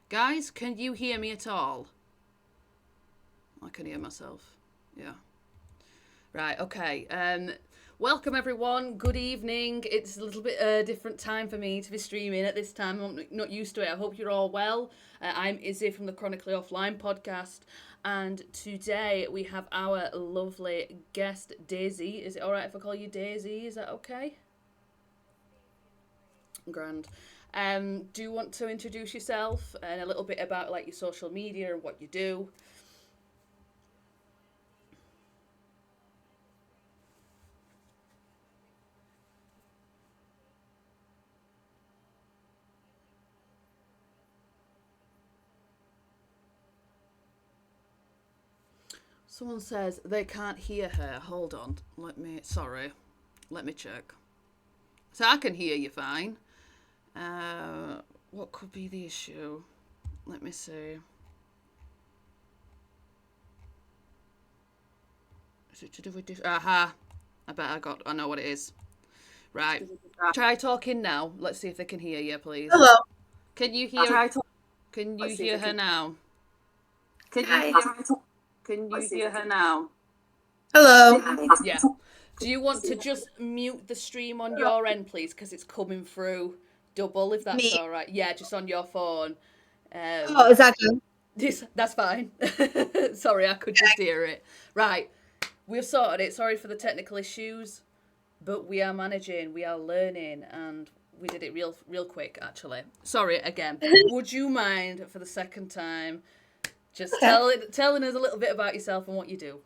Guys, can you hear me at all? I can hear myself. Yeah. Right, okay. Welcome everyone. Good evening. It's a little bit different time for me to be streaming at this time. I'm not used to it. I hope you're all well. I'm Izzy from the Chronically Offline Podcast, and today we have our lovely guest, Daisy. Is it alright if I call you Daisy? Is that okay? Grand. Do you want to introduce yourself and a little bit about like your social media and what you do? Someone says they can't hear her. Hold on. Let me check. So I can hear you fine. What could be the issue? Let me see. Is it to do with this? Aha. I know what it is. Right. Try talking now. Let's see if they can hear you, please. Hello. Can you hear? Try to. Can you hear her now? Can you hear? Can you hear her now? Hello. Yeah. Do you want to just mute the stream on your end, please? Because it's coming through double, if that's Me. all right. Yeah, just on your phone. Oh, is that good? That's fine. Sorry, I could just hear it. Right. We've sorted it. Sorry for the technical issues, but we are managing, we are learning, and we did it real quick, actually. Sorry again. Would you mind, for the second time, just telling us a little bit about yourself and what you do?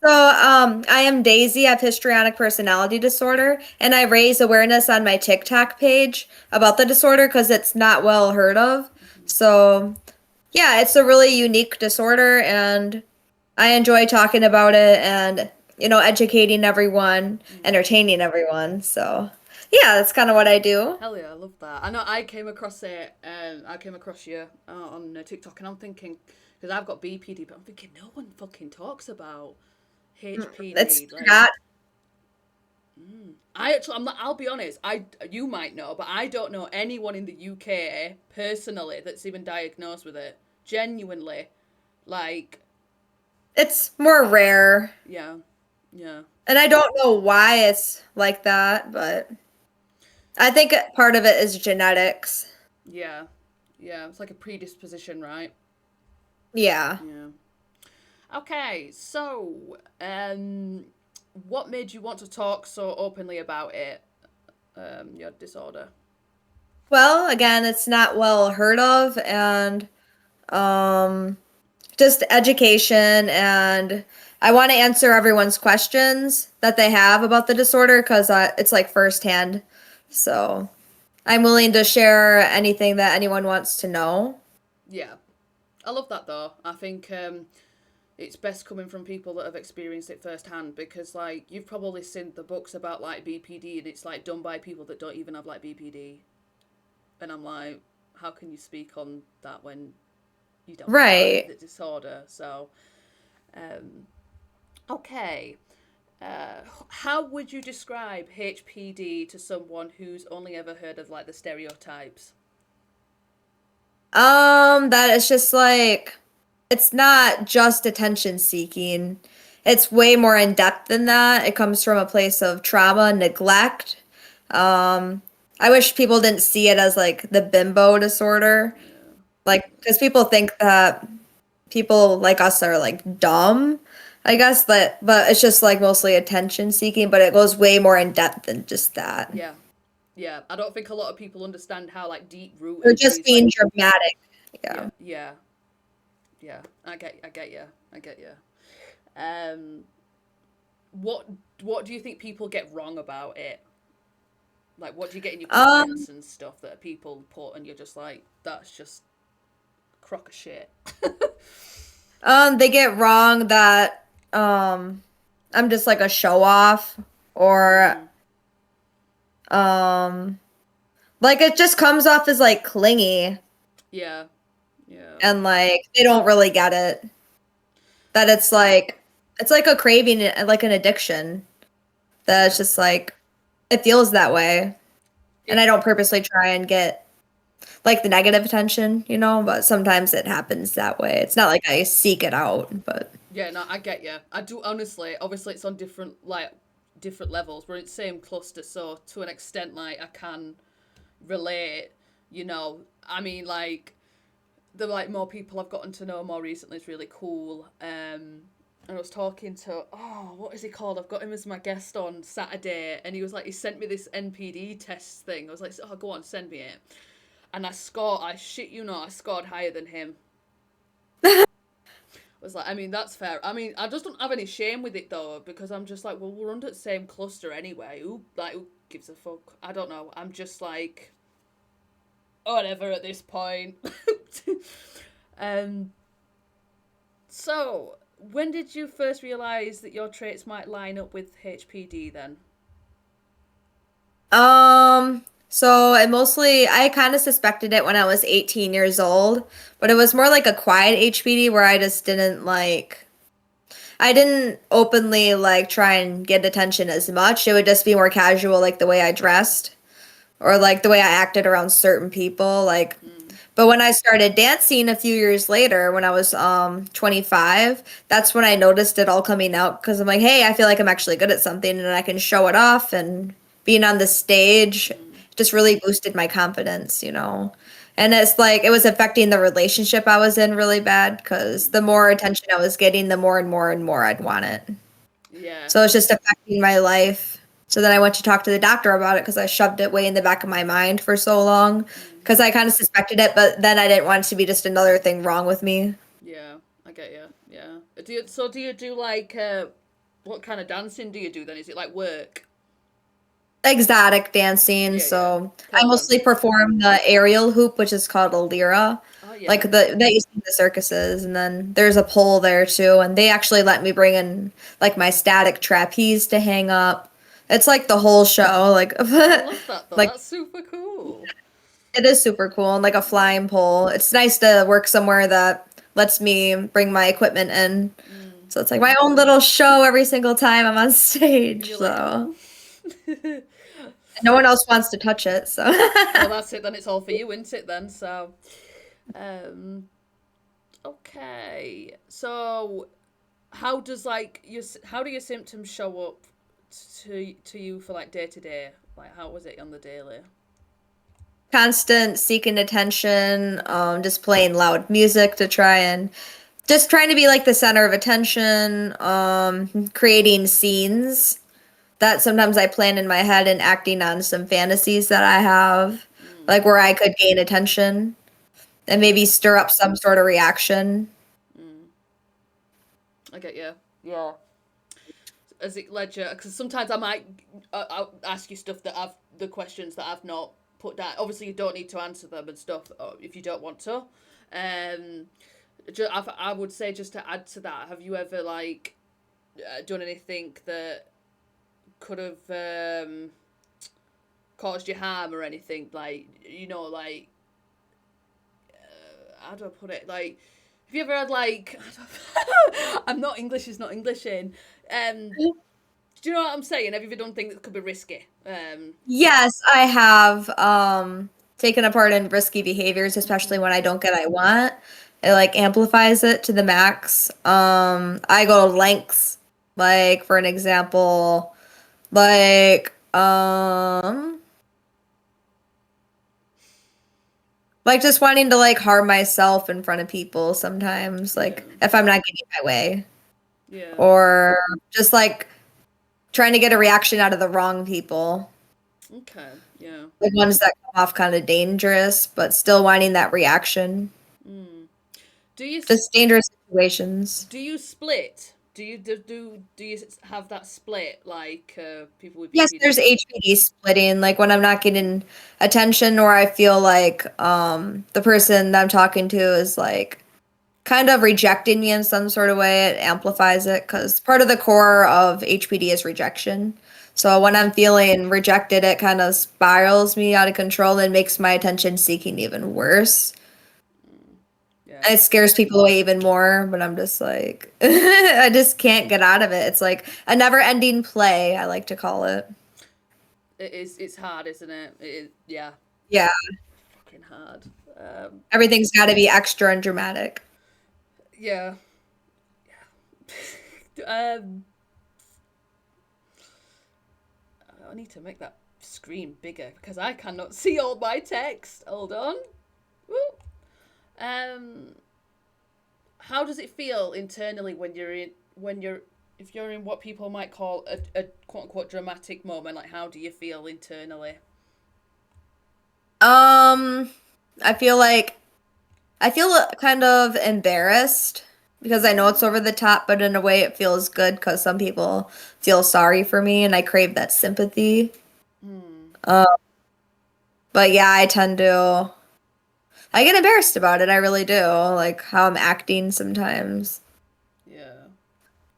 So, I am Daisy. I have histrionic personality disorder, and I raise awareness on my TikTok page about the disorder because it's not well heard of. So, yeah, it's a really unique disorder, and I enjoy talking about it and, educating everyone, entertaining everyone. So, yeah, that's kind of what I do. Hell yeah, I love that. I know I came across it. I came across you on TikTok, and I'm thinking because I've got BPD, but I'm thinking no one fucking talks about It's HPD. Like, not. I'll be honest. You might know, but I don't know anyone in the UK personally that's even diagnosed with it. Genuinely, like, It's more rare. yeah, yeah, And I don't know why it's like that, but I think part of it is genetics. yeah, yeah. It's like a predisposition, right? Yeah. Yeah. Okay, so what made you want to talk so openly about it? Your disorder. Well, again, it's not well heard of, and um just education, and I want to answer everyone's questions that they have about the disorder because it's like firsthand. So I'm willing to share anything that anyone wants to know. Yeah, I love that though. I think it's best coming from people that have experienced it firsthand, because like you've probably seen the books about like BPD, and it's like done by people that don't even have like BPD, and I'm like, how can you speak on that when you don't have Right. the disorder? So, okay. How would you describe HPD to someone who's only ever heard of like the stereotypes? That it's just like it's not just attention seeking. It's way more in depth than that. It comes from a place of trauma, neglect. Um, I wish people didn't see it as like the bimbo disorder. Yeah. Like, because people think that people like us are like dumb, I guess, but it's just like mostly attention seeking, but it goes way more in depth than just that. Yeah. Yeah. I don't think a lot of people understand how like deep Or rooted just these like being dramatic. Yeah. yeah, yeah, yeah. I get you. I get you. Um, what what do you think people get wrong about it? Like, what do you get in your Um, comments and stuff that people put, and you're just like, that's just crock of shit. they get wrong that I'm just like a show off or Mm, um like it just comes off as like clingy yeah, yeah, and like they don't really get it. That it's like a craving, like an addiction. That it's yeah. just like it feels that way. And I It don't purposely try and get like the negative attention, but sometimes it happens that way. It's not like I seek it out, but Yeah, no, I get you. I do honestly. Obviously, it's on different levels. We're in the same cluster, so to an extent, like I can relate. I mean, like the like more people I've gotten to know more recently is really cool. And I was talking to what is he called? I've got him as my guest on Saturday, and he was like, he sent me this NPD test thing. I was like, oh, go on, send me it. And I scored. I shit you not, I scored higher than him. Was like, I mean, that's fair. I mean, I just don't have any shame with it though, because I'm just like, well, we're under the same cluster anyway. Who gives a fuck? I don't know. I'm just like, whatever at this point. um. So, when did you first realize that your traits might line up with HPD? Then. so I kind of suspected it when I was 18 years old, but it was more like a quiet HPD where I didn't openly like try and get attention as much. It would just be more casual, like the way I dressed or like the way I acted around certain people. Mm, But when I started dancing a few years later, when I was 25, that's when I noticed it all coming out because I'm like, hey, I feel like I'm actually good at something and I can show it off, and being on the stage mm, just really boosted my confidence. And it's like it was affecting the relationship I was in really bad because mm. the more attention I was getting, the more and more and more I'd want it. Yeah. So it's just affecting my life. So then I went to talk to the doctor about it because I shoved it way in the back of my mind for so long Mm, because I kind of suspected it, but then I didn't want it to be just another thing wrong with me. yeah. I get you. Yeah. Do you do like what kind of dancing do you do then? Is it like work? Exotic dancing. Yeah, yeah. So I Pole mostly dancing. perform the aerial hoop, which is called a lyra, Oh like yeah. the that you see in the circuses, and then there's a pole there too, and they actually let me bring in like my static trapeze to hang up. It's like the whole show, like I love that though. like That's super cool. it is super cool and like a flying pole. It's nice to work somewhere that lets me bring my equipment in. Mm. So it's like my own little show every single time I'm on And stage. you're like, So oh. no one else wants to touch it. So Well, that's it. Then it's all for you, isn't it? Then so, um, okay. So, how do your symptoms show up to you for like day to day? Like, how was it on the daily? constant seeking attention, just playing loud music to try and just trying to be like the center of attention, creating scenes that sometimes I plan in my head and acting on some fantasies that I have, Mm, like where I could gain attention and maybe stir up some sort of reaction. mm. I get you. Yeah. As it ledger, because sometimes I might I'll ask you stuff that the questions that I've not put down. Obviously, you don't need to answer them and stuff if you don't want to. Um, I would say, just to add to that, have you ever like done anything that could have caused you harm or anything? Like, like, how do I put it? Like, have you ever had like, I'm not English is not English in. Do you know what I'm saying? Have you ever done things that could be risky? Yes, I have taken a part in risky behaviors, especially when I don't get what I want. It like amplifies it to the max. I go lengths, like for an example, like like just wanting to like harm myself in front of people sometimes, Yeah. like if I'm not getting my way, Yeah. or just like trying to get a reaction out of the wrong people. Okay. Yeah. Like ones that come off kind of dangerous, but still wanting that reaction. Mm. Do you Just dangerous situations. do you split? Do you have that split like people with Yes, HPD? there's HPD splitting, like when I'm not getting attention or I feel like the person that I'm talking to is like kind of rejecting me in some sort of way. It amplifies it because part of the core of HPD is rejection. So when I'm feeling rejected, it kind of spirals me out of control and makes my attention seeking even worse. Yeah. And it scares people away even more, but I'm just like, I just can't get out of it. It's like a never ending play, I like to call it. It is. It's hard, isn't it? It is. Yeah. Yeah, Fucking hard. Um. everything's got to be extra and dramatic. Yeah. um. I need to make that screen bigger because I cannot see all my text. Hold on. Woo. Um. How does it feel internally if you're in what people might call a quote unquote dramatic moment? Like, how do you feel internally? Um, I feel like I feel kind of embarrassed because I know it's over the top, but in a way it feels good because some people feel sorry for me and I crave that sympathy. Hmm. Uh, but yeah, I get embarrassed about it. I really do, like how I'm acting sometimes. Yeah.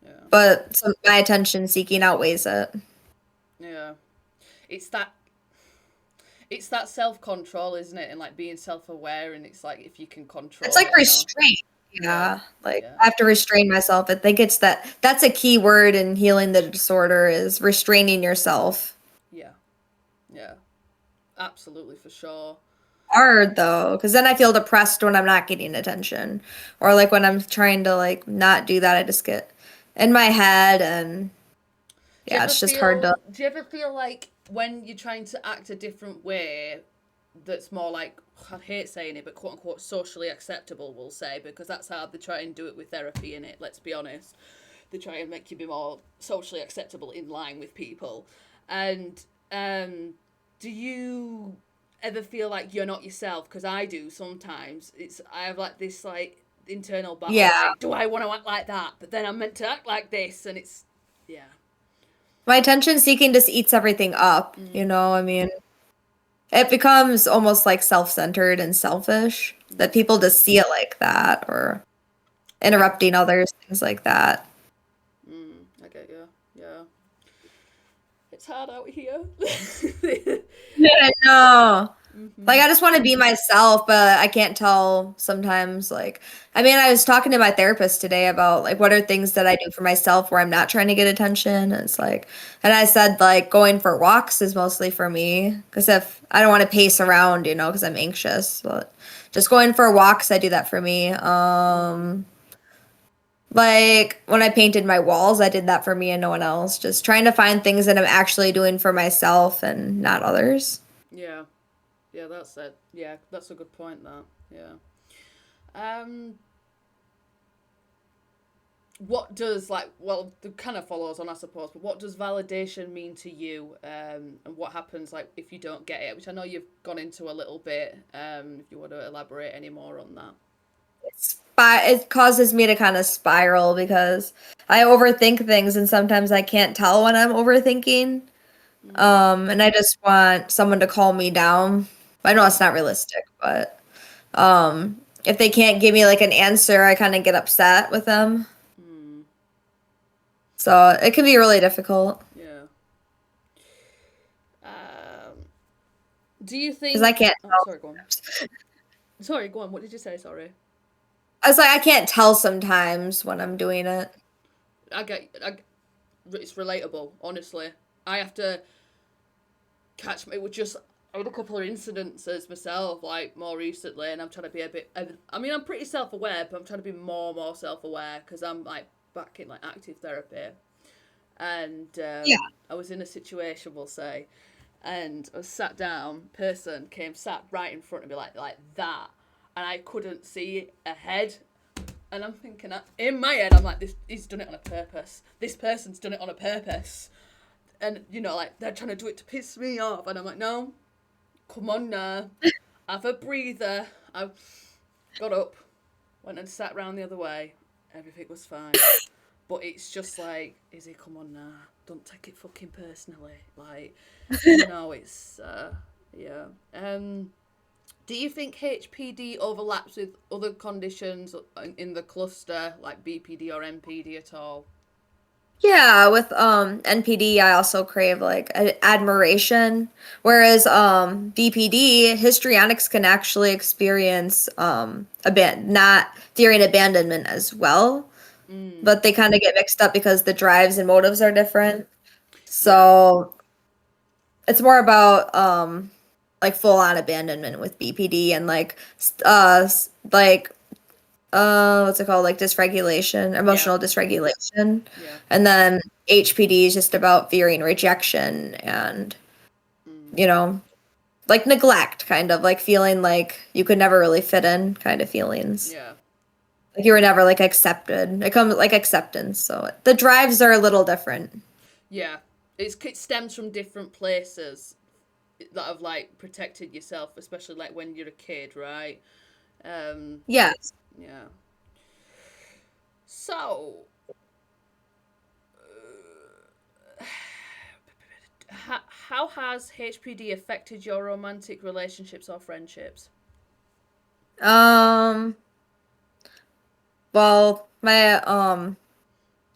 Yeah. But my attention seeking outweighs it. Yeah. It's that it's that self control, isn't it? And like being self aware, and it's like if you can It's control like it enough. restraint. Yeah. Yeah. Like Yeah. I have to restrain myself. I think it's that's a key word in healing the disorder is restraining yourself. Yeah. Yeah. Absolutely, for sure. Hard though, because then I feel depressed when I'm not getting attention. Or like when I'm trying to like not do that, I just get in my head and yeah, it's just hard to Do you ever feel like when you're trying to act a different way, that's more like, I hate saying it, but quote unquote socially acceptable, we'll say, because that's how they try and do it with therapy in it. Let's be honest, they try and make you be more socially acceptable in line with people. And do you ever feel like you're not yourself? Because I do sometimes. I have like this like internal battle, yeah. like, do I want to act like that? But then I'm meant to act like this, and it's yeah. My attention seeking just eats everything up, you Mm, know? I mean, it becomes almost like self-centered and selfish that mm, people just see it like that or yeah. interrupting others, things like that. I get you. Yeah. It's hard out here. Yeah, I know. Like hmm I just want to be myself, but I can't tell sometimes like I mean, I was talking to my therapist today about like what are things that I do for myself where I'm not trying to get attention. And it's like and I said like going for walks is mostly for me because if I don't want to pace around, you know, because I'm anxious, but just going for walks, I do that for me. Like when I painted my walls, I did that for me and no one else. Just trying to find things that I'm actually doing for myself and not others. Yeah. Yeah, that's it. Yeah, that's a good point, that. Yeah. Um, what does, like, well, it kind of follows on, I suppose, but what does validation mean to you? And what happens, like, if you don't get it? Which I know you've gone into a little bit, if you want to elaborate any more on that. It causes me to kind of spiral because I overthink things and sometimes I can't tell when I'm overthinking. Mm, And I just want someone to calm me down. I know it's mm, not realistic, but um if they can't give me like an answer, I kind of get upset with them. Mm, So it can be really difficult yeah. Um, do you because I think? can't Oh, tell sorry, go on. sometimes. Sorry, go on. What did you say? Sorry. I was like, I can't tell sometimes when I'm doing it. It's relatable. Honestly, I have to catch me with just. I had a couple of incidences myself, like more recently, and I'm trying to be a bit. I mean, I'm pretty self-aware, but I'm trying to be more self-aware because I'm like back in like active therapy, and Yeah. I was in a situation, we'll say, and I was sat down. Person came sat right in front of me, like that, and I couldn't see ahead. And I'm thinking, in my head, I'm like, this. He's done it on a purpose. This person's done it on a purpose, and like they're trying to do it to piss me off, and I'm like, no, come on now, have a breather. I got up, went and sat round the other way. Everything was fine. But it's just like, Izzy, come on now. Don't take it fucking personally. Like, it's, yeah. Do you think HPD overlaps with other conditions in the cluster, like BPD or MPD at all? Yeah, with NPD I also crave like admiration, whereas BPD histrionics can actually experience not fearing abandonment as well, Mm, but they kind of get mixed up because the drives and motives are different. yeah, So it's more about like full on abandonment with BPD and like like what's it called, like dysregulation, yeah, emotional dysregulation. yeah. And then HPD is just about fearing rejection and Mm, you know like neglect, kind of like feeling like you could never really fit in, kind of feelings yeah, like you were never like accepted. It comes like acceptance, so the drives are a little different. yeah. It stems from different places that have like protected yourself, especially like when you're a kid, right? Um, Yes. yeah. So, how has HPD affected your romantic relationships or friendships? um well, my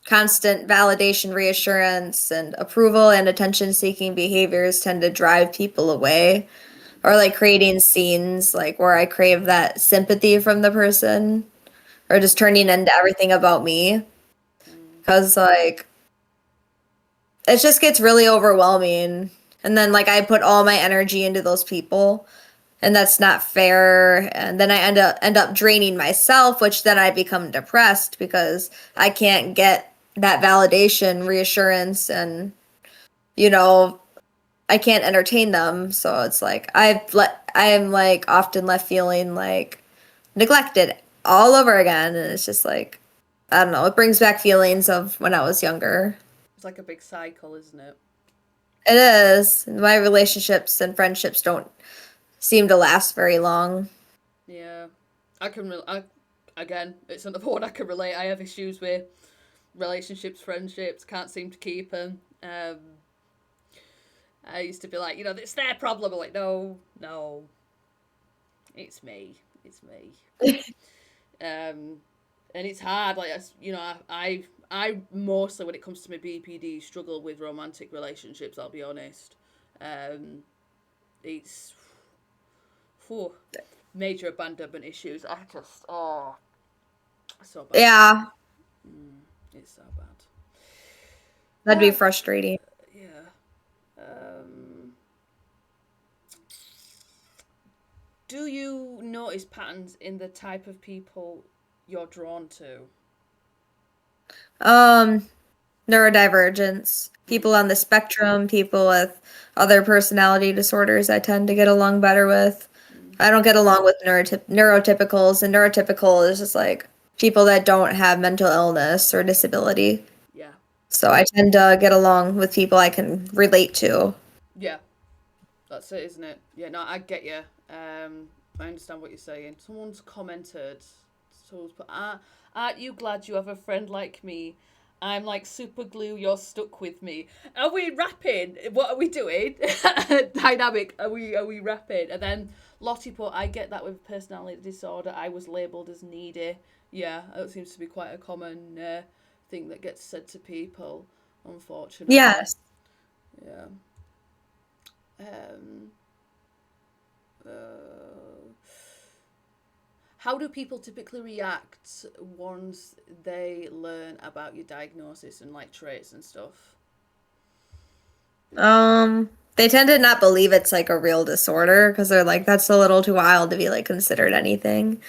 constant validation, reassurance, and approval and attention seeking behaviors tend to drive people away, or like creating scenes like where I crave that sympathy from the person, or just turning into everything about me. Mm, Because like it just gets really overwhelming. And then like I put all my energy into those people, and that's not fair. And then I end up draining myself, which then I become depressed because I can't get that validation, reassurance, and you know, I can't entertain them. So it's like I am like often left feeling like neglected all over again, and it's just like I don't know, it brings back feelings of when I was younger. it's like a big cycle, isn't it? It is. My relationships and friendships don't seem to last very long. Yeah, I can. Again, it's another one I can relate. I have issues with relationships, friendships. Can't seem to keep them. I used to be like, it's their problem. I'm like, no, no, it's me. It's me. Um, and it's hard. Like, I mostly, when it comes to my BPD, struggle with romantic relationships. I'll be honest. Um, it's whew, major abandonment issues. I just, so bad. Yeah, It's so bad. that'd be frustrating. Yeah. Um, do you notice patterns in the type of people you're drawn to? Um, Neurodivergence. People on the spectrum, people with other personality disorders, I tend to get along better with. Mm, I don't get along with neurotypicals, and neurotypical is just like people that don't have mental illness or disability. yeah. So I tend to get along with people I can relate to. Yeah. That's it, isn't it? Yeah, no, I get you. I understand what you're saying. Someone's commented, someone's put, aren't you glad you have a friend like me? I'm like super glue, you're stuck with me. Are we rapping? What are we doing? Dynamic. Are we rapping? And then Lottie put, I get that with personality disorder. I was labelled as needy. Yeah, that seems to be quite a common thing that gets said to people, unfortunately. Yes. Yeah. Um, uh, how do people typically react once they learn about your diagnosis and like traits and stuff? They tend to not believe it's like a real disorder because they're like, that's a little too wild to be like considered anything.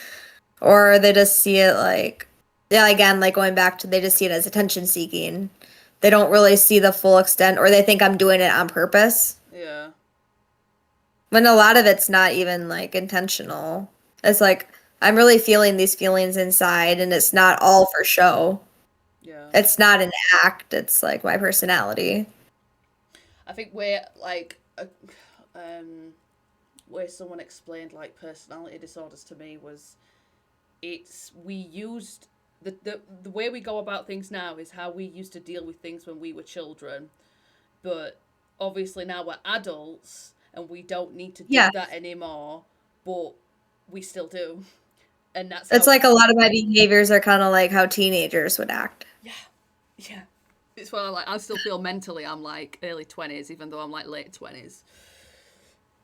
Or they just see it like, yeah, again, like going back to they just see it as attention seeking. They don't really see the full extent, or they think I'm doing it on purpose. Yeah, When a lot of it's not even like intentional. It's like I'm really feeling these feelings inside and it's not all for show. yeah. It's not an act, it's like my personality. I think where like where someone explained like personality disorders to me was it's we used the way we go about things now is how we used to deal with things when we were children, but obviously now we're adults and we don't need to do Yeah. that anymore, but we still do, and that's It's how. like a lot of my behaviors are kind of like how teenagers would act. Yeah, yeah. It's where I still feel mentally I'm like early 20s, even though I'm like late 20s.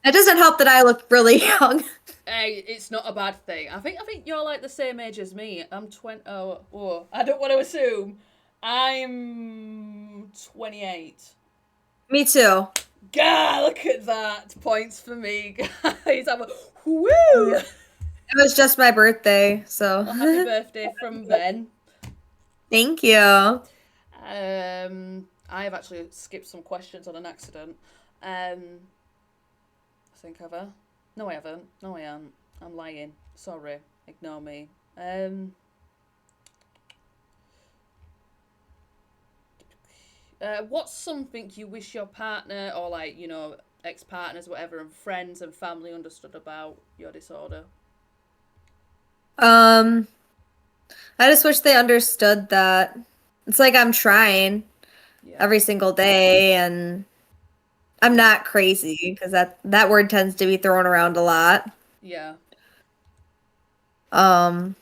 It doesn't help that I look really young. Hey, it's not a bad thing. I think you're like the same age as me. I'm 20. Oh, I don't want to assume. I'm 28. Me too. God, look at that. Points for me, guys. I'm a, woo! It was just my birthday, so Well, happy birthday from Ben. thank you. I have actually skipped some questions on an accident. I think I've. No, I haven't. No, I am. I'm lying. Sorry. Ignore me. What's something you wish your partner or like ex-partners, whatever, and friends and family understood about your disorder? Um, I just wish they understood that it's like I'm trying Yeah. every single day and I'm Yeah. not crazy because that word tends to be thrown around a lot. Yeah. Um,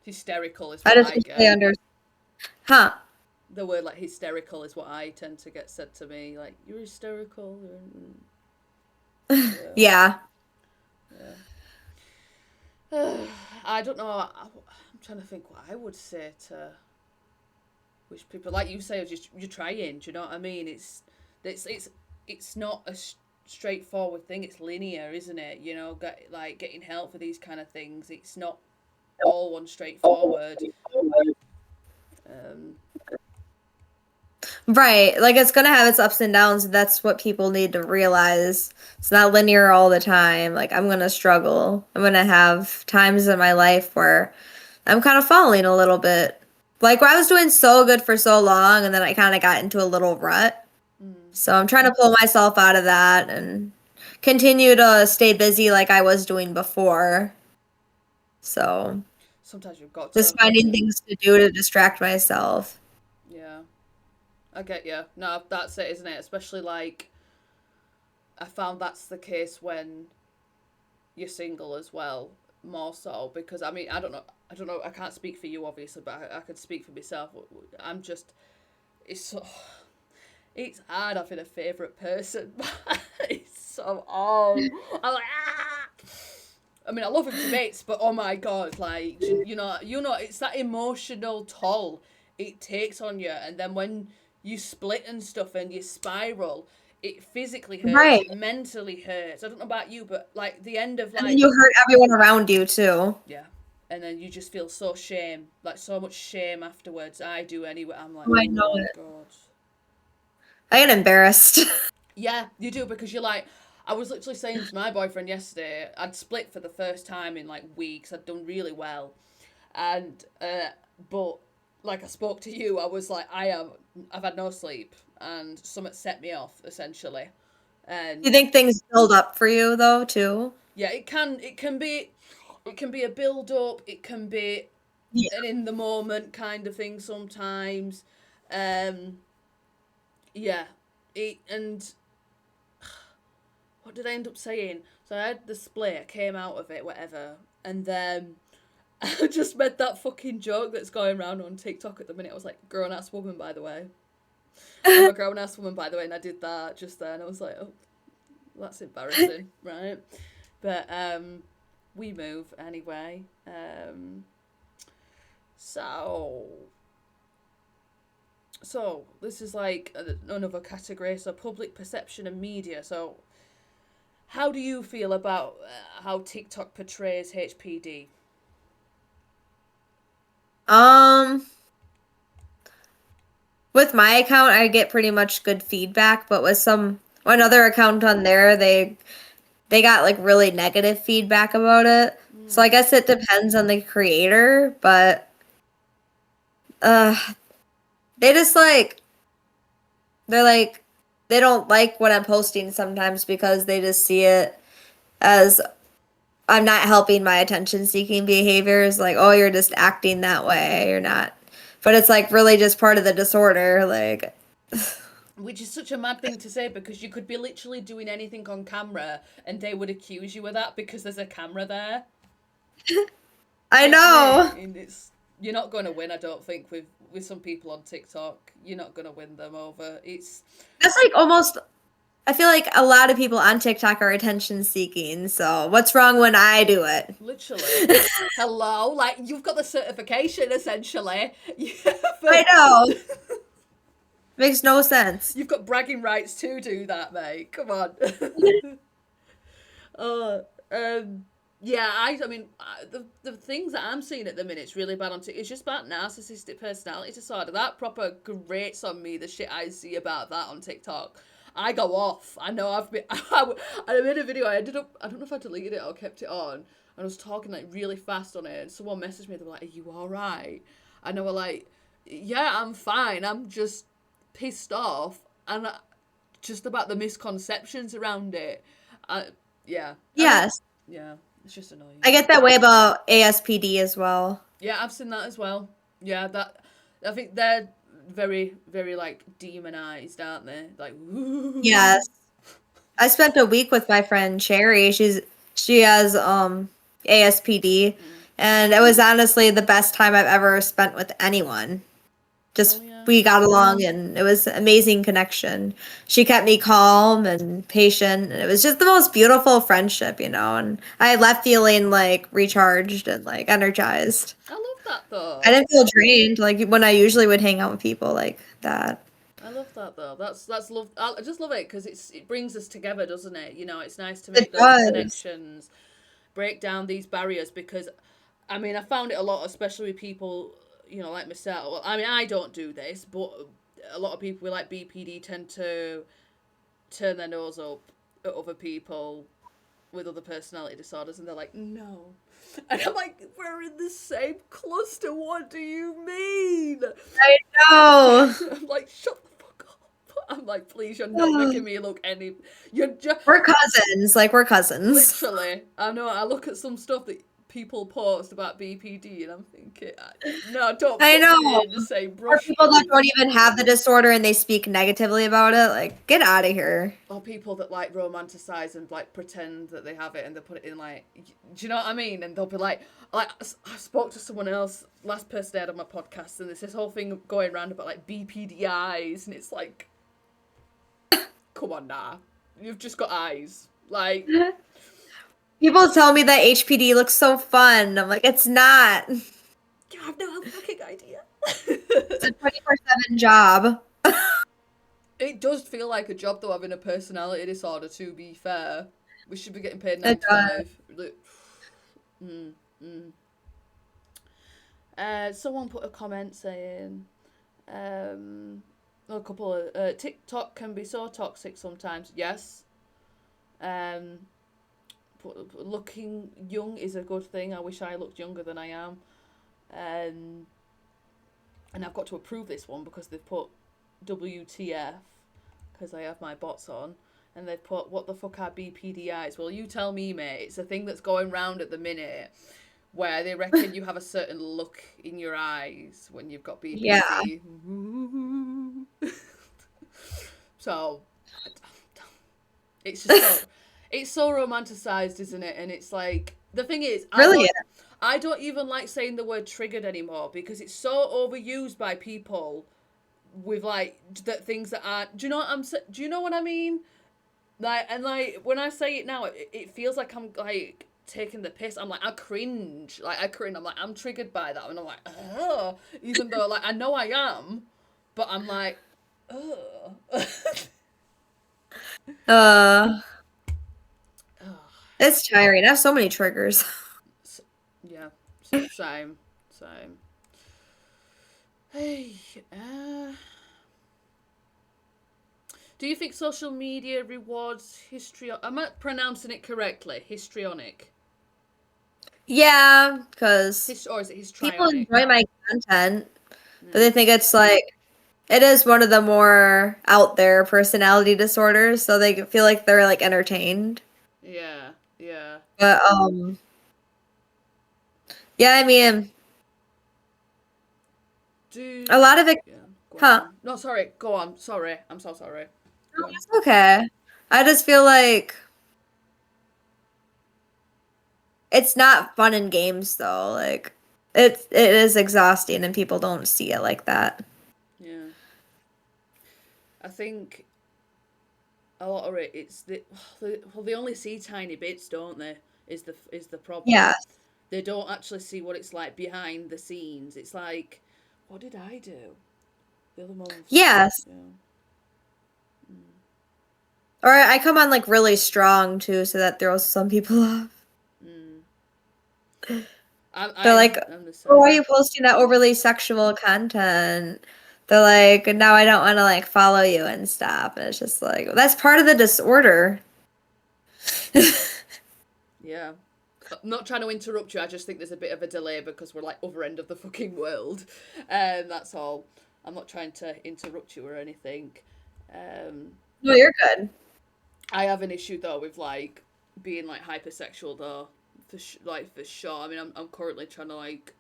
Hysterical is I what just I wish they get. under, huh? The word like hysterical is what I tend to get said to me. Like you're hysterical. Yeah. Yeah. Yeah. I don't know. I'm trying to think what I would say to which people, like you say, are just you're trying. Do you know what I mean? It's not a straightforward thing. It's linear, isn't it? Like getting help for these kind of things. It's not all one straightforward. Um, Right. Like it's gonna have its ups and downs. That's what people need to realize. It's not linear all the time. Like I'm gonna struggle. I'm gonna have times in my life where I'm kind of falling a little bit. Like where I was doing so good for so long and then I kind of got into a little rut. mm. So I'm trying to pull myself out of that and continue to stay busy like I was doing before. So Sometimes you've got just to. finding things to do to distract myself. Yeah, I get you. No, that's it, isn't it? Especially like I found that's the case when you're single as well, more so because I mean I don't know, I can't speak for you obviously, but I could speak for myself. I'm just it's so it's hard having a favourite person. It's so hard. I'm like I mean I love him to bits, but oh my god, like it's that emotional toll it takes on you, and then when you split and stuff and you spiral, it physically hurts, Right. it mentally hurts. I don't know about you, but like the end of And then like you hurt everyone around you too. yeah, and then you just feel so shame, like so much shame afterwards. I do anyway. I'm like, Oh, I oh know my it. god. I get embarrassed. Yeah, you do because you're like, I was literally saying to my boyfriend yesterday, I'd split for the first time in like weeks. I'd done really well, and but like I spoke to you, I was like, I've had no sleep, and something set me off essentially, You and think things build up for you though, too? yeah, it can be a build up. It can be. Yeah. and in the moment kind of thing sometimes. Um, yeah, and what did I end up saying? So I had the split, came out of it, whatever, and then I just made that fucking joke that's going around on TikTok at the minute. I was like, grown ass woman, by the way. I'm a grown ass woman, by the way, and I did that just then. I was like, oh, that's embarrassing, right? But we move anyway. So so this is like another category. So public perception and media. So how do you feel about how TikTok portrays HPD? Um, with my account, I get pretty much good feedback, but with one other account on there, they got like really negative feedback about it. So I guess it depends on the creator, but uh they just like they're like they don't like what I'm posting sometimes because they just see it as I'm not helping my attention seeking behaviors. Like, oh, you're just acting that way. You're not. But it's like really just part of the disorder. Like, Which is such a mad thing to say because you could be literally doing anything on camera and they would accuse you of that because there's a camera there. I Do you know what I know. mean? And it's you're not going to win, I don't think, with some people on TikTok. You're not going to win them over. It's That's like almost, I feel like a lot of people on TikTok are attention seeking. So what's wrong when I do it? literally, hello, like you've got the certification essentially. Yeah, I but know. Makes no sense. you've got bragging rights to do that, mate. Come on. uh, um, yeah, I mean, the things that I'm seeing at the minute is really bad on TikTok. It's just about narcissistic personality disorder. That proper grates on me. The shit I see about that on TikTok. I go off. I know I've been. I made a video. I ended up. I don't know if I deleted it or kept it on. And I was talking like really fast on it, and someone messaged me. They were like, "Are you all right?" And I were like, "Yeah, I'm fine. I'm just pissed off and just about the misconceptions around it." I, yeah, I mean, Yes. yeah, it's just annoying. I get that way about ASPD as well. Yeah, I've seen that as well. Yeah, that I think they're very, very like demonized, aren't they? Like, ooh. Yes. I spent a week with my friend Cherry. She has ASPD, Mm. and it was honestly the best time I've ever spent with anyone. Oh Just yeah. we got along and it was amazing connection. She kept me calm and patient, and it was just the most beautiful friendship, and I left feeling like recharged and like energized. I love that I though. didn't feel drained like when I usually would hang out with people like that. I love that though. That's love. I just love it because it brings us together, doesn't it? You know, it's nice to It make those does. connections, break down these barriers because I mean, I found it a lot, especially with people, like myself. Well, I mean, I don't do this, but a lot of people with like BPD tend to turn their nose up at other people with other personality disorders, and they're like, no. And I'm like, we're in the same cluster. What do you mean? I know. I'm like, shut the fuck up. I'm like, please, you're not making me look any. You're just We're cousins. Like we're cousins. literally. I know. I look at some stuff that people post about BPD, and I'm thinking, no, don't I put know. me in the same Or brush, people that please. don't even have the disorder and they speak negatively about it. Like, get out of here. Or people that like romanticize and like pretend that they have it and they put it in like, do you know what I mean? And they'll be like I spoke to someone else, last person I had on my podcast, and there's this whole thing going around about like BPDIs, and it's like, come on now, you've just got eyes, like. People tell me that HPD looks so fun. I'm like, it's not. You have no fucking idea. It's a 24/7 job. It does feel like a job though, having a personality disorder. To be fair, we should be getting paid It nine to does. five. Mm, mm. Someone put a comment saying, a couple of TikTok can be so toxic sometimes. Yes. Um, but looking young is a good thing. I wish I looked younger than I am. Um, and I've got to approve this one because they've put WTF because I have my bots on, and they've put what the fuck are BPDIs? Well, you tell me, mate. It's a thing that's going round at the minute where they reckon you have a certain look in your eyes when you've got Yeah. BPD. So it's just so it's so romanticized, isn't it? And it's like the thing is, Really? I don't even like saying the word triggered anymore because it's so overused by people with like that things that aren't. Do you know what do you know what I mean? Like, and like when I say it now, it feels like I'm like taking the piss. I'm like, I cringe. Like, I cringe. I'm like, I'm triggered by that. And I'm like, oh, even though like I know I am, but I'm like, oh. Uh, it's tiring. I have so many triggers. Yeah, same, same. Hey, do you think social media rewards am I pronouncing it correctly? Histrionic. Yeah, because Or is it people histrionic? enjoy my content, but they Mm. think it's like it is one of the more out there personality disorders, so they feel like they're like entertained. Yeah, yeah. But yeah, I mean, Do a lot of it, yeah. Go huh? on. No, sorry. Go on. Sorry. I'm so sorry. Go on. It's okay. I just feel like it's not fun in games though. Like it is exhausting, and people don't see it like that. Yeah. I think a lot of it's well they only see tiny bits, don't they? Is the Yeah. problem? They don't actually see what it's like behind the scenes. It's like, what did I do the other month? Yes. Yeah. Or I come on like really strong too, so that throws some people off. Mm. They're like, I'm the "Oh, why are same. you posting that overly sexual content?" They're like, "Now I don't want to like follow you and stuff." And it's just like that's part of the disorder. Yeah. I'm not trying to interrupt you. I just think there's a bit of a delay because we're like other end of the fucking world. That's all. I'm not trying to interrupt you or anything. Um, No, you're good. I have an issue though with like being like hypersexual though, like for sure. I mean, I'm currently trying to like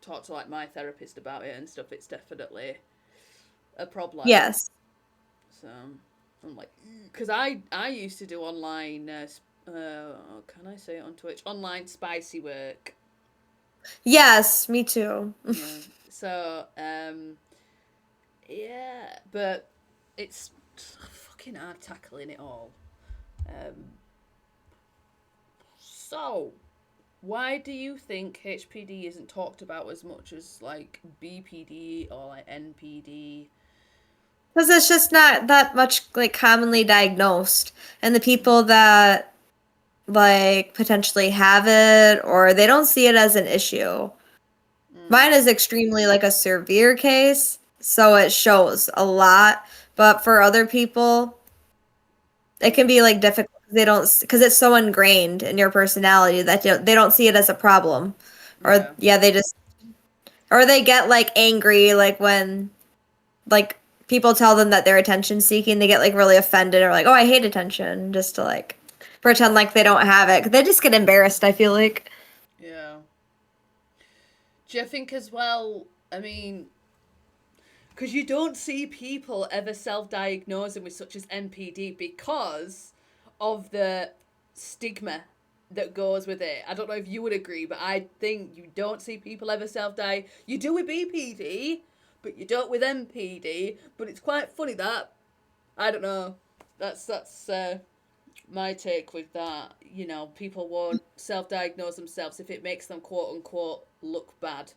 talk to like my therapist about it and stuff. It's definitely a problem. Yes. So I'm like, because I used to do online. Can I say it on Twitch? Online spicy work. Yes, me too. Yeah. So yeah, but it's fucking hard tackling it all. Um, so why do you think HPD isn't talked about as much as like BPD or like NPD? Because it's just not that much like commonly diagnosed. And the people that like potentially have it or they don't see it as an issue. Mine Mm, is extremely like a severe case, so it shows a lot. But for other people, it can yeah, be like difficult. They don't because it's so ingrained in your personality that they don't see it as a problem. Or yeah, yeah, they just or they get like angry like when like people tell them that they're attention seeking, they get like really offended or like, "Oh, I hate attention," just to like pretend like they don't have it. They just get embarrassed, I feel like. yeah. Do you think as well? I mean, because you don't see people ever self-diagnosing with such as NPD because of the stigma that goes with it. I don't know if you would agree, but I think you don't see people ever self-diagnose. You do with BPD, but you don't with NPD. But it's quite funny that I don't know. That's my take with that. You know, people won't self-diagnose themselves if it makes them quote unquote look bad.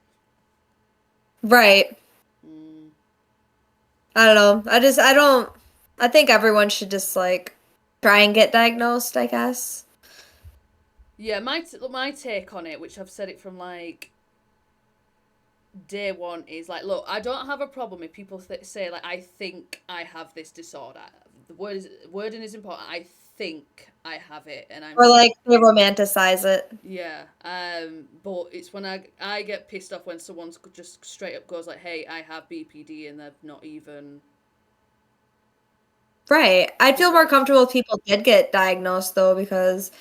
Right. Mm. I don't know. I don't I think everyone should just like try and get diagnosed, I guess. Yeah, my take on it, which I've said it from like day one, is like, look, I don't have a problem if people say like, I think I have this disorder. The wording is important. I think I have it, and I'm Or like they romanticize it. yeah. But it's when I get pissed off when someone just straight up goes like, hey, I have BPD, and they've not even Right. I'd feel more covered. comfortable if people did get diagnosed though, because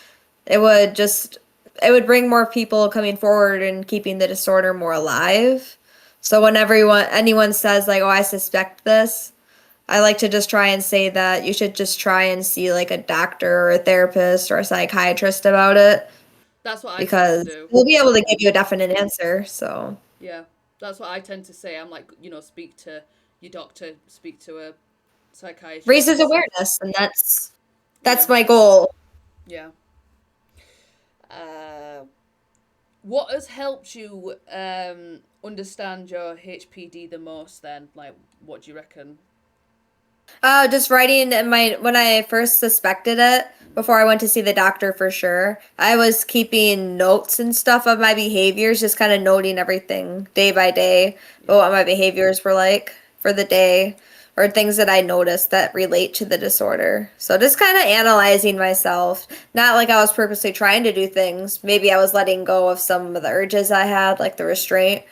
it would just it would bring more people coming forward and keeping the disorder more alive. So when anyone says like, "Oh, I suspect this," I like to just try and say that you should just try and see like a doctor or a therapist or a psychiatrist about it That's what I tend to because do. they'll be able to give you a definite answer. So Yeah, that's what I tend to say. I'm like, speak to your doctor, speak to a raises psychiatrist. awareness, and Yeah, that's my goal. yeah. Uh, what has helped you understand your HPD the most? Then, like, what do you reckon? Just writing in my when I first suspected it before I went to see the doctor for sure. I was keeping notes and stuff of my behaviors, just kind of noting everything day by day, but Yeah, what my behaviors were like for the day or things that I noticed that relate to the disorder. So just kind of analyzing myself, not like I was purposely trying to do things. Maybe I was letting go of some of the urges I had, like the restraint,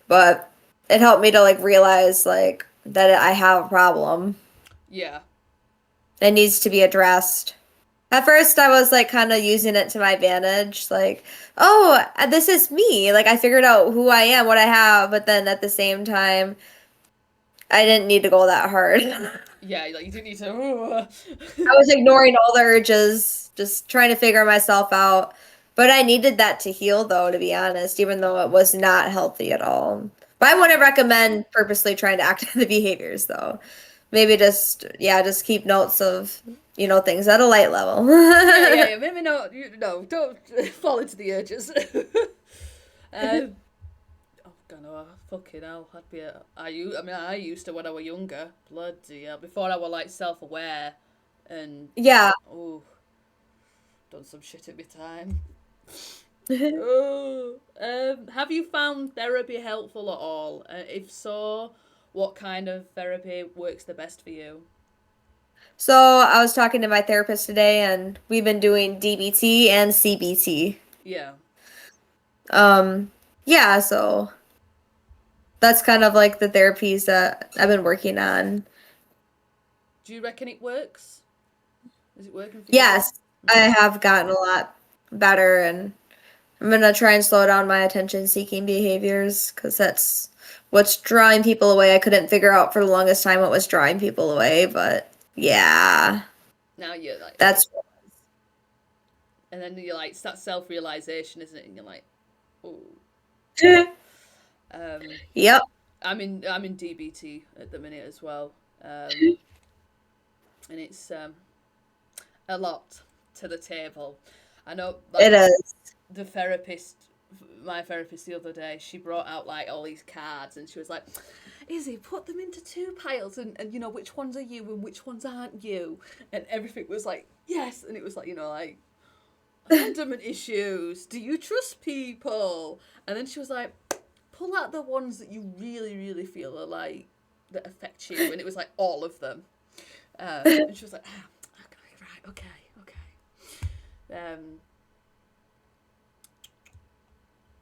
but it helped me to like realize like that I have a problem. yeah, It needs to be addressed. At first, I was like kind of using it to my advantage, like, oh, this is me. Like, I figured out who I am, what I have, but then at the same time, I didn't need to go that hard. I yeah. Like, you didn't need to. was ignoring all the urges, just trying to figure myself out. But I needed that to heal, though, to be honest, even though it was not healthy at all. But I wouldn't recommend purposely trying to act the behaviors, though. Maybe just, yeah, just keep notes of, things at a light level. Yeah, yeah, yeah. Maybe not. No, don't fall into the urges. um, oh, God, no, fucking hell. I used to when I was younger. Bloody hell. Before I was like self-aware, and Yeah. oh, done some shit at my time. Oh, have you found therapy helpful at all? If so, what kind of therapy works the best for you? So I was talking to my therapist today, and we've been doing DBT and CBT. Yeah. Um, yeah, so that's kind of like the therapies that I've been working on. Do you reckon it works? Is it working for you? Yes, I have gotten a lot better, and I'm gonna try and slow down my attention-seeking behaviors because that's what's drawing people away. I couldn't figure out for the longest time what was drawing people away, but yeah, Now you're like, that's and then you're like, it's that self realization, isn't it? And you're like, oh. Um, yep, I'm in DBT at the minute as well, and it's a lot to the table. I know, it like is. the therapist, my therapist the other day, she brought out like all these cards, and she was like, "Izzy, put them into two piles, and which ones are you and which ones aren't you?" And everything was like, "Yes," and it was like like abandonment issues. Do you trust people? And then she was like, pull out the ones that you really, really feel are like that affect you, and it was like all of them. And she was like, okay, right, okay, okay.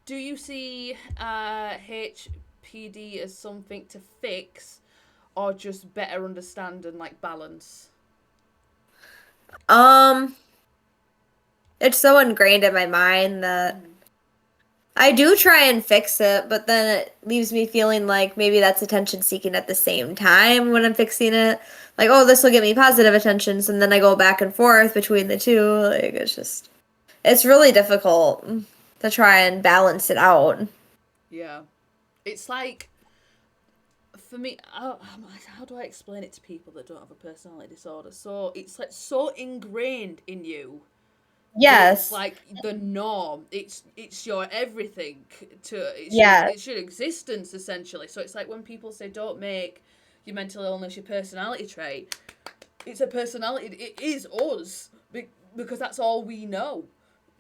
Do you see HPD as something to fix, or just better understand and like balance? Um, it's so ingrained in my mind that Mm. I do try and fix it, but then it leaves me feeling like maybe that's attention seeking at the same time when I'm fixing it. Like, oh, this will get me positive attentions, and then I go back and forth between the two. Like, it's really difficult to try and balance it out. Yeah, it's like for me. How do I explain it to people that don't have a personality disorder? So it's like so ingrained in you that it's Yes. like the norm. It's your everything. Yeah. It's your existence essentially. So it's like when people say don't make your mental illness your personality trait. It's a personality. It is us because that's all we know.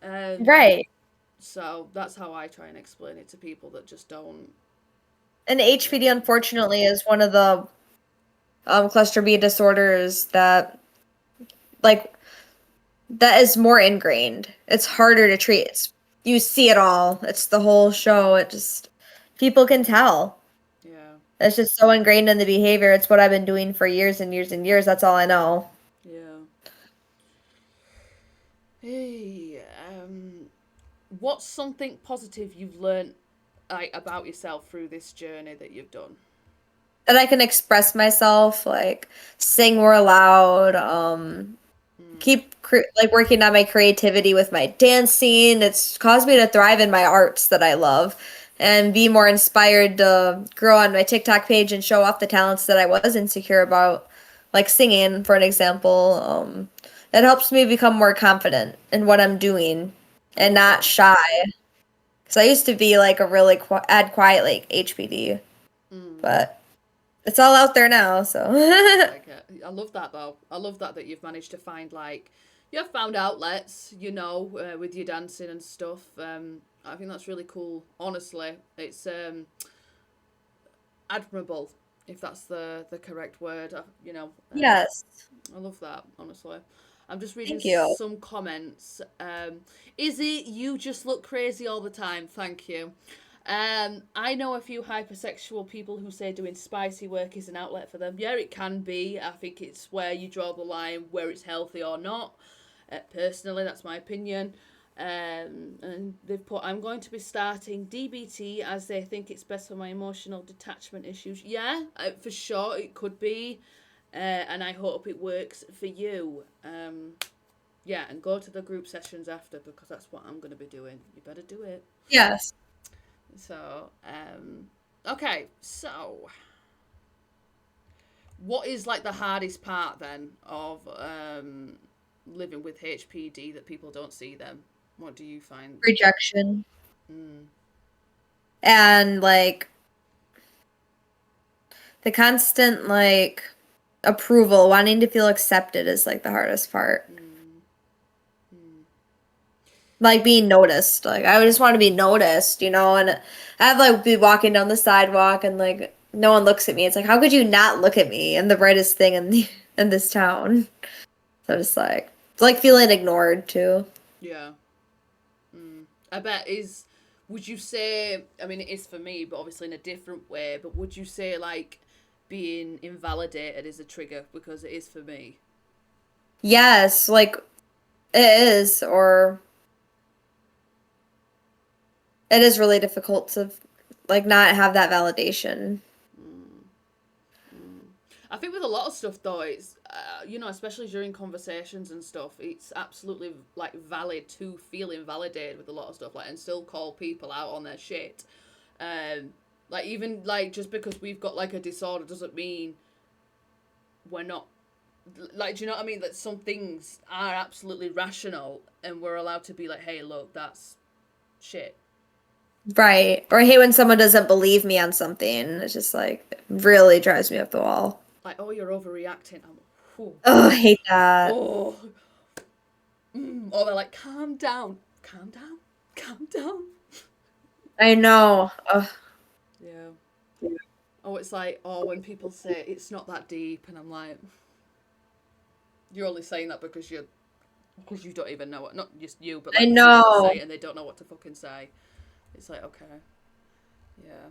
Um, Right. so that's how I try and explain it to people that just And don't HPD, get it. unfortunately, is one of the cluster B disorders that, like, that is more ingrained. It's harder to treat. You see it all. It's the whole show. It just people can tell. Yeah, It's just so ingrained in the behavior. It's what I've been doing for years and years and years. That's all I know. yeah. Hey, what's something positive you've learned like about yourself through this journey that you've done? That I can express myself, like sing more loud, like working on my creativity with my dancing. It's caused me to thrive in my arts that I love and be more inspired to grow on my TikTok page and show off the talents that I was insecure about, like singing, for an example. It helps me become more confident in what I'm doing I and love not that. shy. Because I used to be like a really quiet like HPD, but it's all out there now, so. Sounds like it. I love that though. I love that you've managed to find like you've found outlets, with your dancing and stuff. I think that's really cool. Honestly, it's admirable, if that's the correct word. Yes. I love that. Honestly, I'm just reading Thank you. some comments. Izzy, you just look crazy all the time. Thank you. I know a few hypersexual people who say doing spicy work is an outlet for them. Yeah, it can be. I think it's where you draw the line, where it's healthy or not. Personally, that's my opinion. And they've put, I'm going to be starting DBT as they think it's best for my emotional detachment issues. Yeah, for sure, it could be. And I hope it works for you. Yeah, and go to the group sessions after because that's what I'm going to be doing. You better do it. Yes. So, okay, so what is like the hardest part then of living with HPD that people don't see them? What do you find? Rejection. Mm. And like the constant like approval, wanting to feel accepted is like the hardest part. Mm. Mm. Like being noticed. Like I just want to be noticed, and I'd like be walking down the sidewalk and like no one looks at me. It's like how could you not look at me? I'm the brightest thing in this town. So it's like feeling ignored too. Yeah. Mm. I bet is. Would you say? I mean, it is for me, but obviously in a different way. But would you say like being invalidated is a trigger because it is for me? Yes, like it is, or it is really difficult to like not have that validation. Mm. Mm. I think with a lot of stuff though, it's especially during conversations and stuff, it's absolutely like valid to feel invalidated with a lot of stuff, like and still call people out on their shit. Um, like even like just because we've got like a disorder doesn't mean we're not like do you know what I mean? That some things are absolutely rational and we're allowed to be like, hey, look, that's shit. Right. Or I hate when someone doesn't believe me on something. It's just like it really drives me up the wall. Like, oh, you're overreacting. I'm, whew. Oh, I hate that. Oh, or they're like, calm down, calm down, calm down. I know. Ugh. Yeah. Oh, it's like, oh, when people say it's not that deep, and I'm like, you're only saying that because you don't even know it. Not just you, but I like people say know. it and they don't know what to fucking say. It's like, okay, yeah.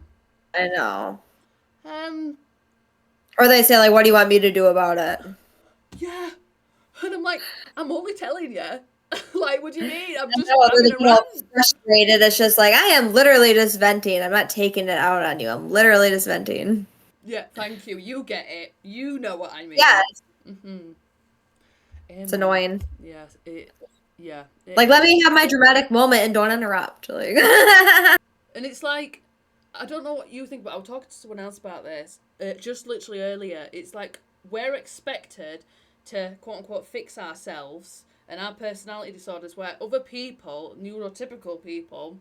I know. Um, Or they say like, "What do you want me to do about it?" yeah. And I'm like, I'm only telling you. Like, what do you mean? I'm I just know they're having a getting all rant. frustrated. It's just like I am literally just venting. I'm not taking it out on you. I'm literally just venting. Yeah, thank you. You get it. You know what I mean. Yes, Mm-hmm. it's Amen. annoying. Yes, it. Yeah, it Like, let is. me have my dramatic moment and don't interrupt. Like, And it's like, I don't know what you think, but I was talking to someone else about this just literally earlier. It's like we're expected to quote unquote fix ourselves and our personality disorders, where other people, neurotypical people,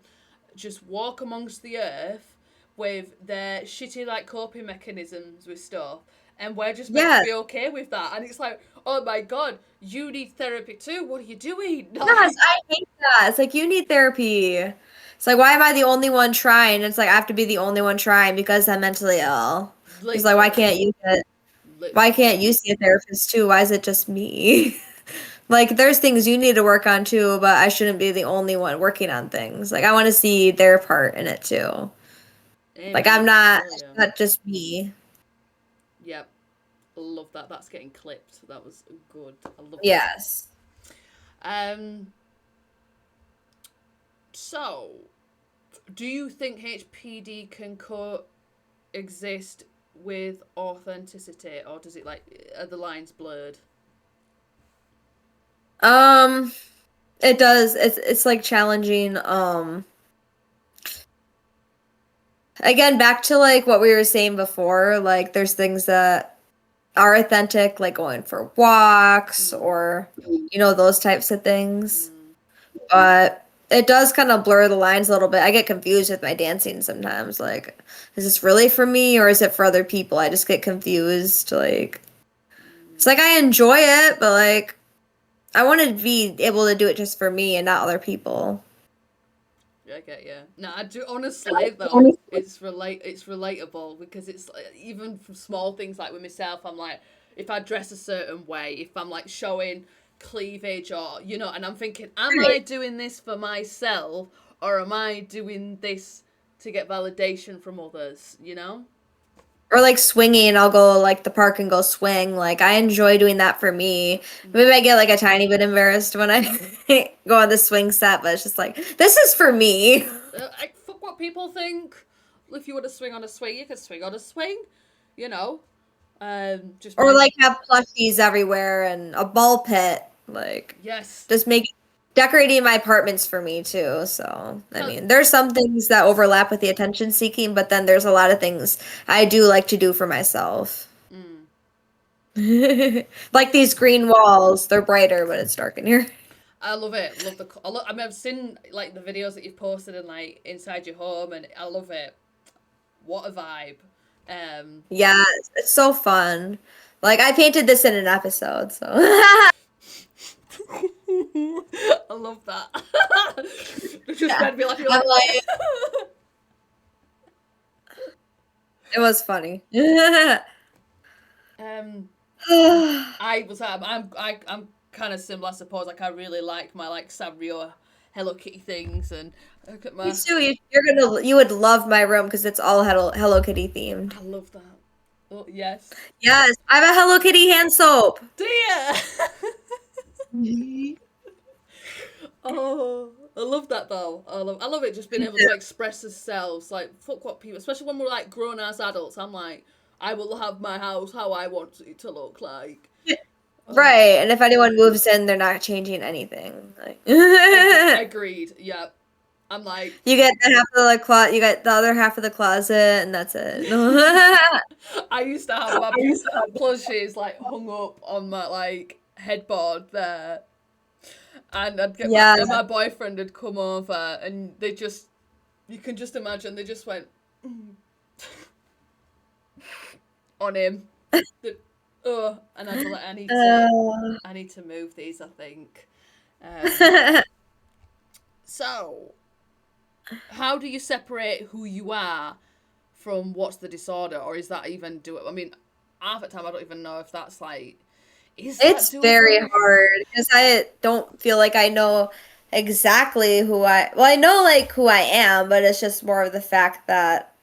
just walk amongst the earth with their shitty like coping mechanisms with stuff. And we're just meant to yes, be okay with that. And it's like, oh my god, you need therapy too. What are you doing? yes, Like, I hate that. It's like you need therapy. It's like, why am I the only one trying? It's like I have to be the only one trying because I'm mentally ill. It's like, why literally, can't you get? Why literally. can't you see a therapist too? Why is it just me? Like, there's things you need to work on too, but I shouldn't be the only one working on things. Like, I want to see their part in it too. Like, Amen. Oh it's yeah. not just me. Yep. Love that. That's getting clipped. That was good. I love that. Yes. Um. So, do you think HPD can coexist with authenticity, or does it are the lines blurred? It does. It's like challenging. Again, back to like what we were saying before, like there's things that are authentic, like going for walks or those types of things. But it does kind of blur the lines a little bit. I get confused with my dancing sometimes. Like, is this really for me or is it for other people? I just get confused. Like, it's like I enjoy it, but like I want to be able to do it just for me and not other people. Yeah, I get you. No, I do honestly though. It's relatable because it's even from small things like with myself. I'm like, if I dress a certain way, if I'm like showing cleavage or and I'm thinking, am I doing this for myself or am I doing this to get validation from others? Or like swinging, I'll go like the park and go swing. Like I enjoy doing that for me. Maybe I get like a tiny bit embarrassed when I go on the swing set, but it's just like this is for me. Fuck what people think. If you want to swing on a swing, you can swing on a swing. You know, just Or like have plushies everywhere and a ball pit. Like yes, just make decorating my apartment's for me too. So I mean, there's some things that overlap with the attention seeking, but then there's a lot of things I do like to do for myself. Like these green walls, they're brighter, but it's dark in here. I love it. Love the. I mean, I've seen like the videos that you've posted and like inside your home, and I love it. What a vibe. Yeah, it's so fun. Like I painted this in an episode, so I love that. It just made me laugh. You're I'm like, like, it was funny. I'm kind of similar, I suppose. Like I really like my like Sanrio Hello Kitty things, and look at Me my. too. You would love my room because it's all Hello Kitty themed. I love that. Oh yes. Yes, I have a Hello Kitty hand soap. Do ya? Oh, I love that though. I love it just being able to express ourselves. Like fuck what people, especially when we're like grown ass adults. I'm like, I will have my house how I want it to look like. Right, and if anyone moves in, they're not changing anything. Like, Agreed. Yeah. I'm like, you get the half of the closet, you get the other half of the closet, and that's it. I used to have my plushies like hung up on my like headboard there, and I'd get Yeah. my boyfriend had come over, and they just, you can just imagine they just went on him. And I'd be like, I need to move these. I think. So, how do you separate who you are from what's the disorder, or is that even do it? I mean, half the time I don't even know if that's like. It's very hard because I don't feel like I know exactly well, I know like who I am, but it's just more of the fact that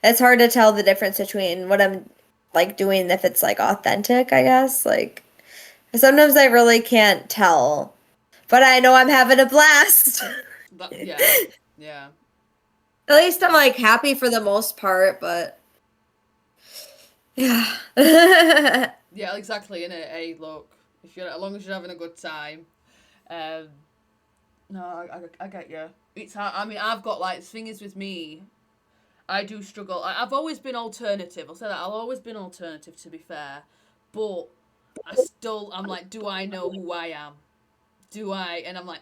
it's hard to tell the difference between what I'm like doing if it's like authentic, I guess. Like sometimes I really can't tell, but I know I'm having a blast. Yeah. At least I'm like happy for the most part, but yeah. Yeah, exactly. In it, hey, look, if you're as long as you're having a good time, no, I get you. It's hard. I mean, I've got like the thing is with me, I do struggle. I've always been alternative. I'll say that I've always been alternative. To be fair, but I'm like, do I know who I am? Do I? And I'm like,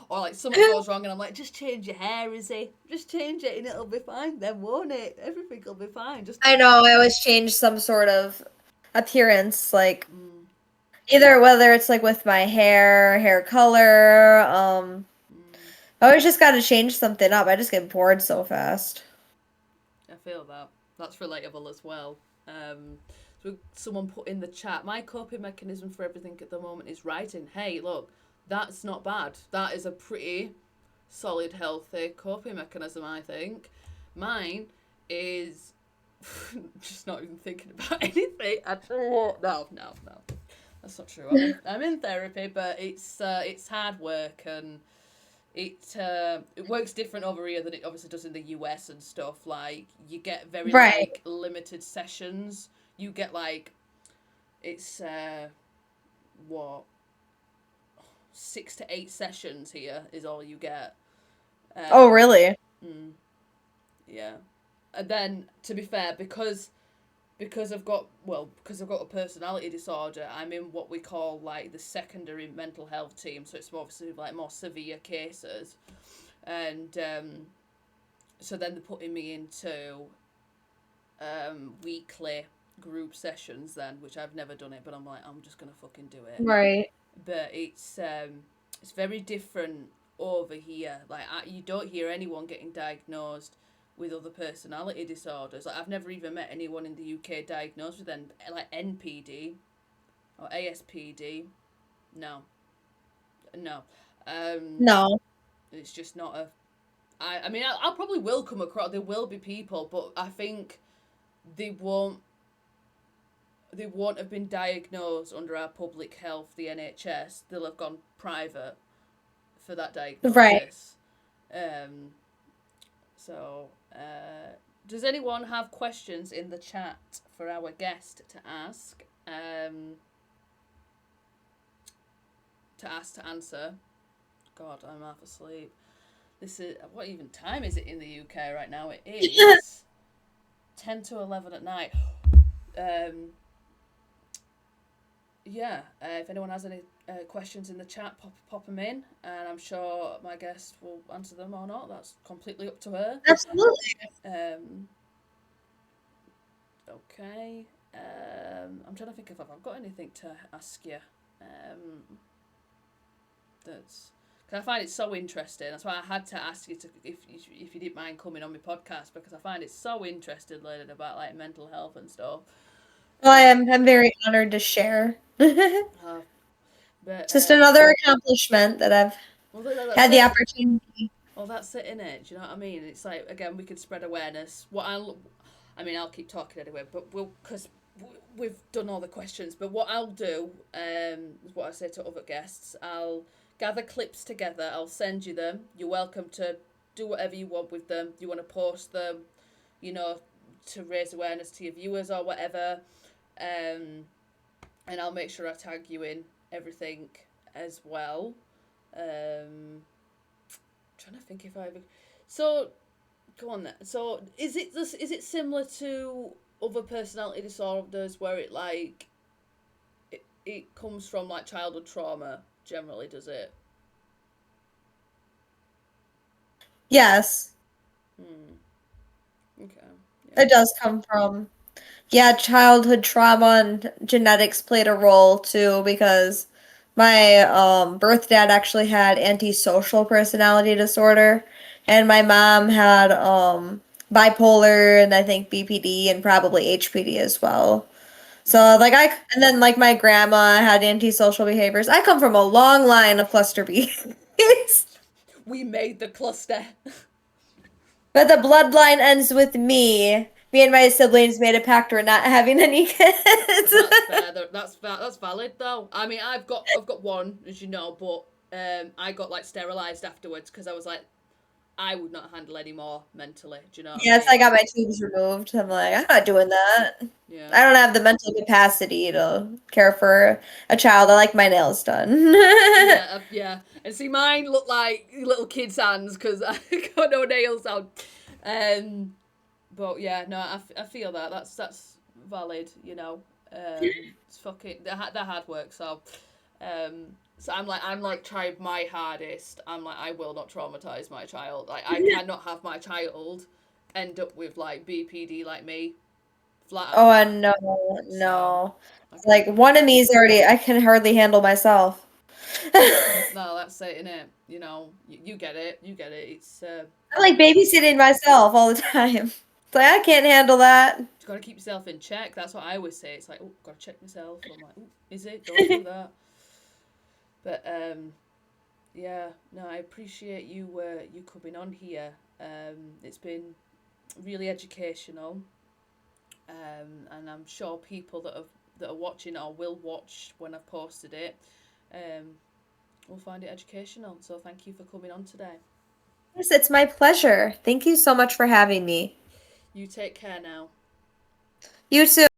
or like something goes wrong, and I'm like, just change your hair, Izzy. Just change it, and it'll be fine. Then won't it? Everything will be fine. Just I know. I always change some sort of appearance, like either whether it's like with my hair color. I always just got to change something up. I just get bored so fast. I feel that. That's relatable as well. So someone put in the chat, my coping mechanism for everything at the moment is writing. Hey, look, that's not bad. That is a pretty solid, healthy coping mechanism, I think. Mine is just not even thinking about anything at all. No. That's not true. I'm in therapy, but it's hard work, and it works different over here than it obviously does in the US and stuff. Like you get very Right. like limited sessions. You get like it's what 6 to 8 sessions here is all you get. Oh, Um, really? mm, yeah, and then to be fair, because I've got a personality disorder, I'm in what we call like the secondary mental health team. So it's obviously like more severe cases, and so then they're putting me into weekly group sessions then, which I've never done it, but I'm like I'm just gonna fucking do it. Right. But it's very different over here. Like you don't hear anyone getting diagnosed with other personality disorders. Like I've never even met anyone in the UK diagnosed with like NPD or ASPD. No, no. Um, No. it's just not a. I mean, I probably will come across. There will be people, but I think they won't. They won't have been diagnosed under our public health, the NHS. They'll have gone private for that Right. diagnosis. Um, so, does anyone have questions in the chat for our guest to ask? To answer. God, I'm half asleep. This is what even time is it in the UK right now? It is 10 to 11 at night. Um, yeah, if anyone has any questions in the chat, pop them in, and I'm sure my guest will answer them or not. That's completely up to her. Absolutely. Um, okay. I'm trying to think if I've got anything to ask you. That's because I find it so interesting. That's why I had to ask you to if you didn't mind coming on my podcast, because I find it so interesting learning about like mental health and stuff. Well, I'm very honored to share. It's Uh, but just another accomplishment that I've well, that's had the it. opportunity. Well, that's it, innit? Do you know what I mean? It's like again, we could spread awareness. I mean, I'll keep talking anyway, but because we've done all the questions. But what I'll do, is what I say to other guests. I'll gather clips together. I'll send you them. You're welcome to do whatever you want with them. You want to post them, you know, to raise awareness to your viewers or whatever. Um, and I'll make sure I tag you in everything as well. Trying to think if I ever. So go on then. So is it similar to other personality disorders where it comes from like childhood trauma generally, does it? Yes, Hmm. Okay. Yeah. it does come from, yeah, childhood trauma and genetics played a role too because my birth dad actually had antisocial personality disorder and my mom had bipolar and I think BPD and probably HPD as well. So Okay. like and then like my grandma had antisocial behaviors. I come from a long line of cluster Bs. We made the cluster. But the bloodline ends with me. Me and my siblings made a pact we're not having any kids. That's fair. That's valid though. I mean, I've got one, as you know, but I got like sterilized afterwards because I was like, I would not handle any more mentally. Do you know what I Yes, I mean? got my tubes removed. I'm like, I'm not doing that. Yeah. I don't have the mental capacity to care for a child. I like my nails done. Yeah, yeah. And see, mine look like little kids' hands because I got no nails on. Um, but yeah, no, I feel that that's valid. You know, it's fucking the hard work. So I'm like trying my hardest. I'm like I will not traumatize my child. Like I cannot have my child end up with like BPD like me. Flat out Oh, can't. no, So no. I Like can't. one of me's already, I can hardly handle myself. No, that's it, innit? You know, you get it. You get it. It's I like babysitting myself all the time. It's like I can't handle that. you got to keep yourself in check. That's what I always say. It's like, oh, got to check myself. I'm like, oh, is it? Don't do that. But yeah, no, I appreciate you coming on here. It's been really educational, and I'm sure people that are watching or will watch when I've posted it, um, will find it educational. So thank you for coming on today. Yes, it's my pleasure. Thank you so much for having me. You take care now. You too.